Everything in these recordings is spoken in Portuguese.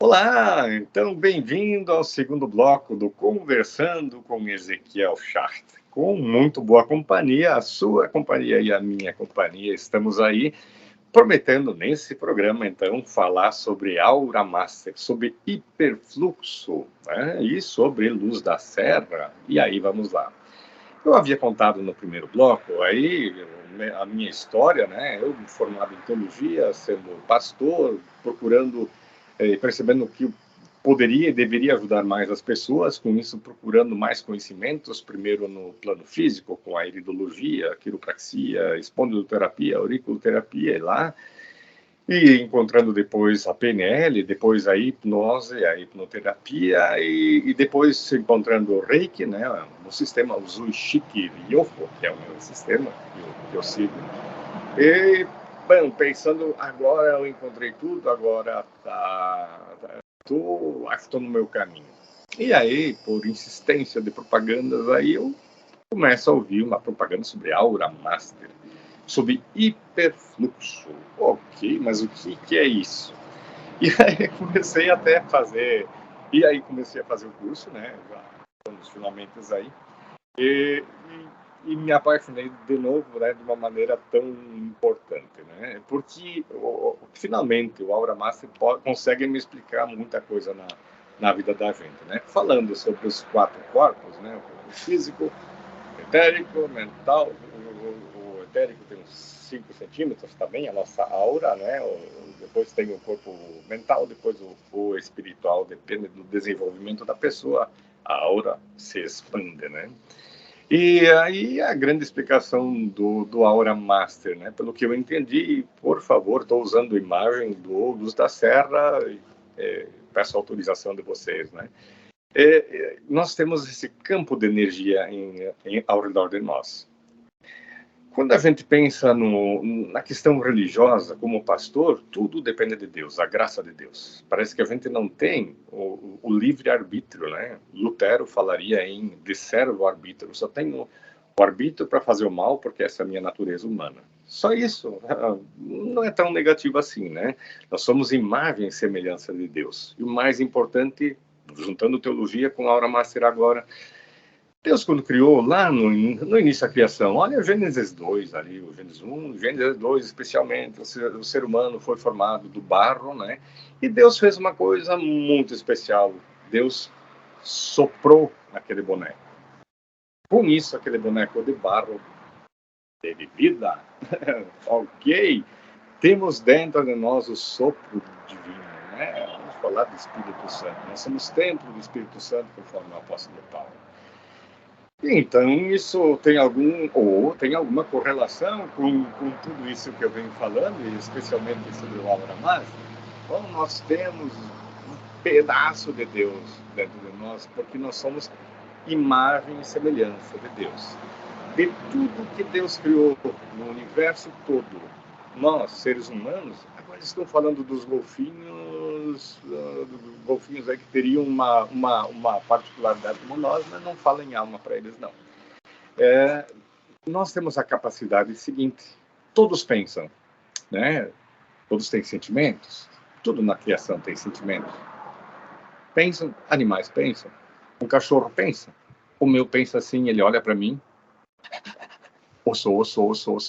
Olá, então bem-vindo ao segundo bloco do Conversando com Ezequiel Schacht. Com muito boa companhia, a sua companhia e a minha companhia, estamos aí prometendo nesse programa, então, falar sobre Aura Master, sobre hiperfluxo, né? E sobre luz da serra. E aí, vamos lá. Eu havia contado no primeiro bloco, aí, a minha história, né? Eu formado em teologia, sendo pastor, procurando percebendo que poderia e deveria ajudar mais as pessoas, com isso procurando mais conhecimentos, primeiro no plano físico, com a iridologia, a quiropraxia, espondiloterapia, auriculoterapia, e lá, e encontrando depois a PNL, depois a hipnose, a hipnoterapia, e depois encontrando o Reiki, né, no sistema Zuishiki Ryofo, que é o meu sistema que eu sigo. E, bom, pensando, agora eu encontrei tudo, agora acho que estou no meu caminho. E aí, por insistência de propagandas, aí eu começo a ouvir uma propaganda sobre Aura Master, sobre hiperfluxo. Ok, mas o que é isso? E aí comecei até a fazer, comecei a fazer o curso, né, já nos finalmente aí, e me apaixonei de novo, né, de uma maneira tão importante, né, porque finalmente o Aura Master consegue me explicar muita coisa na vida da gente, né, falando sobre os 4 corpos, né, o físico, etérico, mental, o etérico tem uns 5 centímetros também, a nossa aura, né, depois tem o corpo mental, depois o espiritual, depende do desenvolvimento da pessoa, a aura se expande, né. E aí a grande explicação do Aura Master, né? Pelo que eu entendi, por favor, estou usando imagem do Luz da Serra, peço autorização de vocês, né? Nós temos esse campo de energia ao redor de nós. Quando a gente pensa na questão religiosa, como pastor, tudo depende de Deus, a graça de Deus. Parece que a gente não tem o livre-arbítrio, né? Lutero falaria em de servo-arbítrio. Só tenho o arbítrio para fazer o mal, porque essa é a minha natureza humana. Só isso. Não é tão negativo assim, né? Nós somos imagem e semelhança de Deus. E o mais importante, juntando teologia com a Aura Master agora, Deus, quando criou lá no início da criação, olha o Gênesis 2 ali, o Gênesis 1, o Gênesis 2 especialmente, o ser humano foi formado do barro, né? E Deus fez uma coisa muito especial. Deus soprou naquele boneco. Com isso, aquele boneco de barro teve vida. Ok? Temos dentro de nós o sopro divino, né? Vamos falar do Espírito Santo. Nós somos templo do Espírito Santo, conforme o apóstolo Paulo. Então, isso tem alguma correlação com tudo isso que eu venho falando, e especialmente sobre o Aura Master? Bom, nós temos um pedaço de Deus dentro de nós, porque nós somos imagem e semelhança de Deus. De tudo que Deus criou no universo todo, nós, seres humanos, agora estão falando dos golfinhos aí que teriam uma particularidade como nós, mas não falam em alma para eles, não. Nós temos a capacidade seguinte: todos pensam, né? Todos têm sentimentos, tudo na criação tem sentimentos. Pensam, animais pensam, um cachorro pensa, o meu pensa assim, ele olha para mim, osso,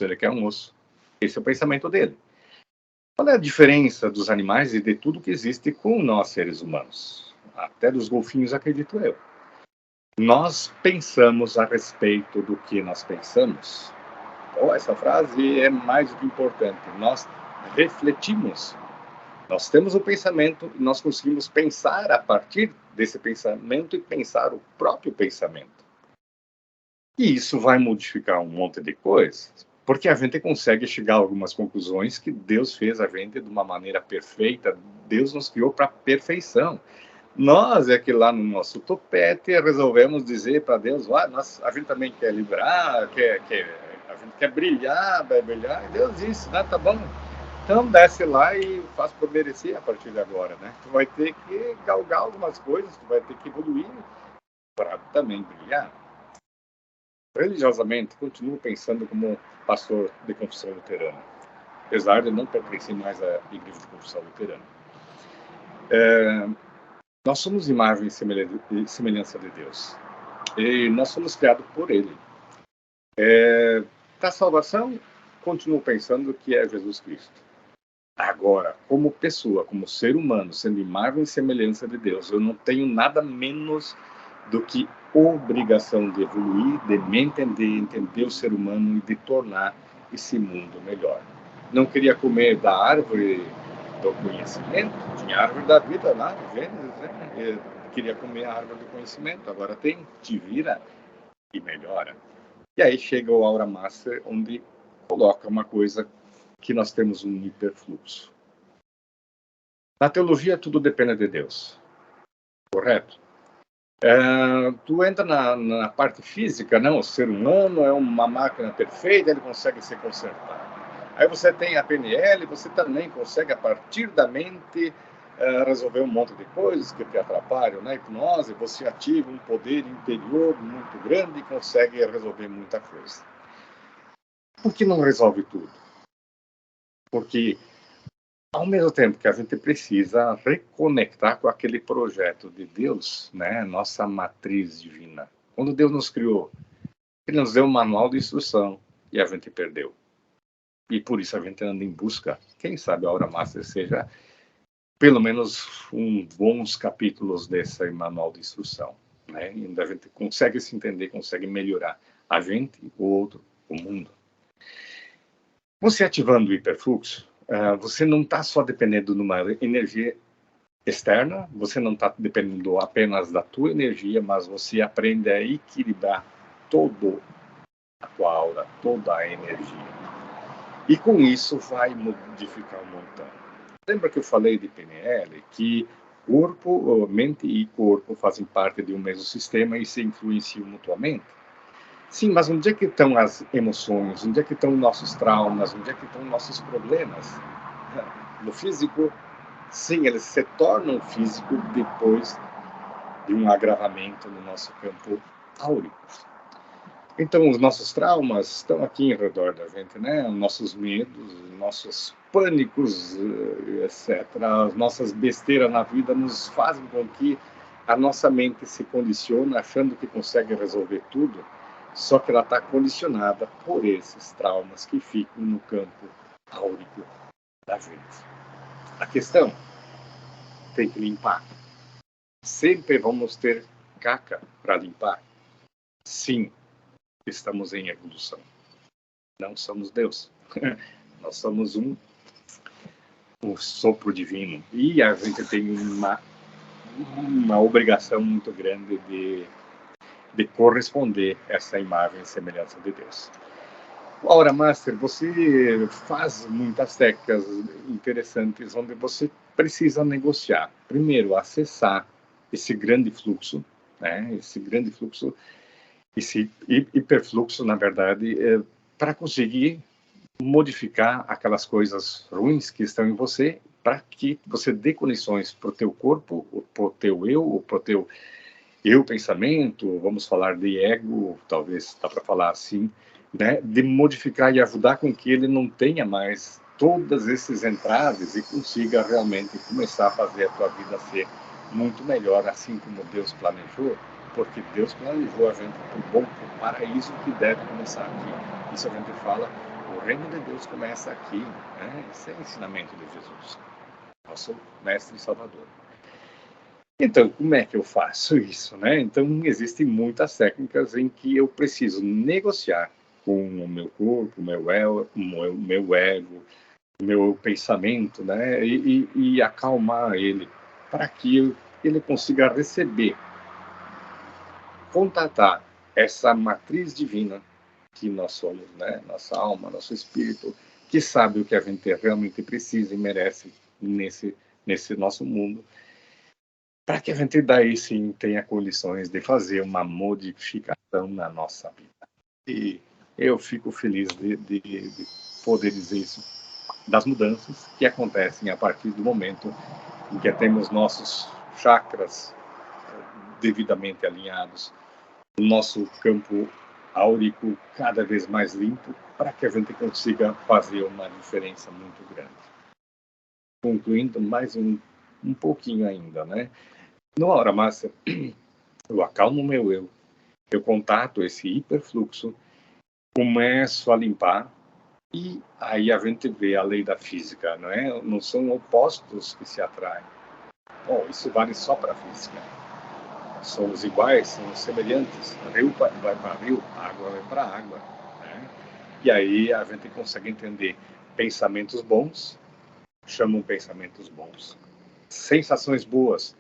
ele quer um osso. Esse é o pensamento dele. Qual é a diferença dos animais e de tudo que existe com nós, seres humanos? Até dos golfinhos, acredito eu. Nós pensamos a respeito do que nós pensamos. Então, essa frase é mais do que importante. Nós refletimos. Nós temos o pensamento e nós conseguimos pensar a partir desse pensamento e pensar o próprio pensamento. E isso vai modificar um monte de coisas, porque a gente consegue chegar a algumas conclusões que Deus fez a gente de uma maneira perfeita. Deus nos criou para a perfeição. Nós é que lá no nosso topete resolvemos dizer para Deus, a gente também quer livrar, a gente quer brilhar, vai brilhar, e Deus disse, tá bom, então desce lá e faz por merecer a partir de agora, né? Tu vai ter que galgar algumas coisas, tu vai ter que evoluir para também brilhar. Religiosamente, continuo pensando como pastor de confissão luterana, apesar de não pertencer mais à igreja de confissão luterana. Nós somos imagem e semelhança de Deus. E nós somos criados por Ele. Da salvação, continuo pensando que é Jesus Cristo. Agora, como pessoa, como ser humano, sendo imagem e semelhança de Deus, eu não tenho nada menos do que obrigação de evoluir, de me entender o ser humano e de tornar esse mundo melhor. Não queria comer da árvore do conhecimento, tinha a árvore da vida lá, Gênesis, né? Eu queria comer a árvore do conhecimento, agora tem, te vira e melhora. E aí chega o Aura Master, onde coloca uma coisa que nós temos um hiperfluxo. Na teologia, tudo depende de Deus, correto? Tu entra na parte física, não? O ser humano é uma máquina perfeita, ele consegue se consertar. Aí você tem a PNL, você também consegue, a partir da mente, resolver um monte de coisas que te atrapalham. Na hipnose, você ativa um poder interior muito grande e consegue resolver muita coisa. Por que não resolve tudo? Porque, ao mesmo tempo que a gente precisa reconectar com aquele projeto de Deus, né, nossa matriz divina. Quando Deus nos criou, Ele nos deu um manual de instrução e a gente perdeu. E por isso a gente anda em busca, quem sabe a Aura Master seja pelo menos bons capítulos desse manual de instrução. Né? E a gente consegue se entender, consegue melhorar a gente, o outro, o mundo. Você ativando o hiperfluxo, você não está só dependendo de uma energia externa, você não está dependendo apenas da tua energia, mas você aprende a equilibrar toda a tua aura, toda a energia. E com isso vai modificar um montão. Lembra que eu falei de PNL, que corpo, mente e corpo fazem parte de um mesmo sistema e se influenciam mutuamente? Sim, mas onde é que estão as emoções? Onde é que estão nossos traumas? Onde é que estão nossos problemas? No físico, sim, eles se tornam físico depois de um agravamento no nosso campo áurico. Então, os nossos traumas estão aqui em redor da gente, né? Nossos medos, nossos pânicos, etc. As nossas besteiras na vida nos fazem com que a nossa mente se condicione achando que consegue resolver tudo, só que ela está condicionada por esses traumas que ficam no campo áurico da gente. A questão tem que limpar. Sempre vamos ter caca para limpar. Sim, estamos em evolução. Não somos Deus. Nós somos um sopro divino. E a gente tem uma obrigação muito grande de corresponder a essa imagem e semelhança de Deus. O Aura Master, você faz muitas técnicas interessantes onde você precisa negociar. Primeiro, acessar esse grande fluxo, né? Esse grande fluxo, esse hiperfluxo, na verdade, para conseguir modificar aquelas coisas ruins que estão em você, para que você dê condições para o teu corpo, para o teu eu, para o teu eu pensamento, vamos falar de ego, talvez dá para falar assim, né, de modificar e ajudar com que ele não tenha mais todos esses entraves e consiga realmente começar a fazer a tua vida ser muito melhor, assim como Deus planejou, porque Deus planejou a gente para o bom, para o paraíso que deve começar aqui. Isso a gente fala, o reino de Deus começa aqui, né? Esse é o ensinamento de Jesus, nosso mestre e salvador. Então, como é que eu faço isso, né? Então, existem muitas técnicas em que eu preciso negociar com o meu corpo, o meu ego, o meu pensamento, né? E acalmar ele para que ele consiga receber, contatar essa matriz divina que nós somos, né? Nossa alma, nosso espírito, que sabe o que a gente realmente precisa e merece nesse nosso mundo, para que a gente daí sim tenha condições de fazer uma modificação na nossa vida. E eu fico feliz de poder dizer isso, das mudanças que acontecem a partir do momento em que temos nossos chakras devidamente alinhados, o nosso campo áurico cada vez mais limpo, para que a gente consiga fazer uma diferença muito grande. Concluindo mais um um pouquinho ainda, né? No Aura Master, eu acalmo o meu eu contato esse hiperfluxo, começo a limpar, e aí a gente vê a lei da física, não é? Não são opostos que se atraem. Bom, isso vale só para a física. Somos iguais, somos semelhantes. Rio vai para rio, água vai para água, né? E aí a gente consegue entender pensamentos bons, chamam pensamentos bons. Sensações boas,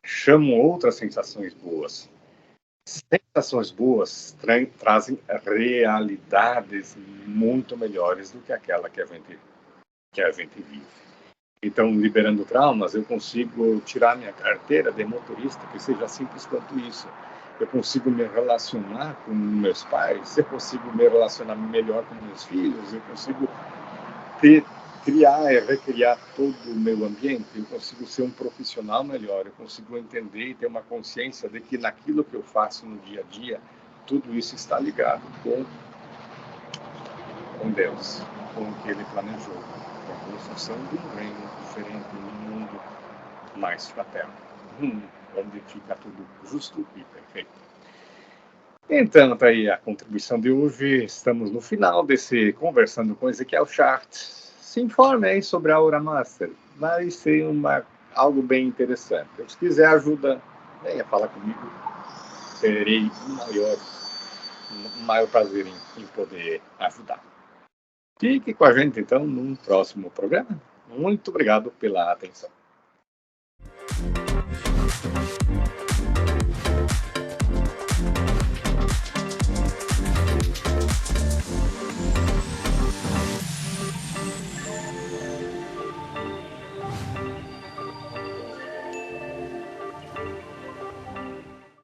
chamam outras sensações boas. Sensações boas trazem realidades muito melhores do que aquela que a gente vive. Então, liberando traumas, eu consigo tirar minha carteira de motorista, que seja simples quanto isso. Eu consigo me relacionar com meus pais, eu consigo me relacionar melhor com meus filhos, eu consigo criar e recriar todo o meu ambiente, eu consigo ser um profissional melhor, eu consigo entender e ter uma consciência de que naquilo que eu faço no dia a dia, tudo isso está ligado com Deus, com o que Ele planejou, com a construção de um reino diferente, um mundo mais fraterno, onde fica tudo justo e perfeito. Então, tá aí a contribuição de hoje. Estamos no final desse Conversando com Ezequiel Chart. Se informe aí sobre a Aura Master. Vai ser algo bem interessante. Se quiser ajuda, venha falar comigo. Terei o maior prazer em poder ajudar. Fique com a gente, então, num próximo programa. Muito obrigado pela atenção.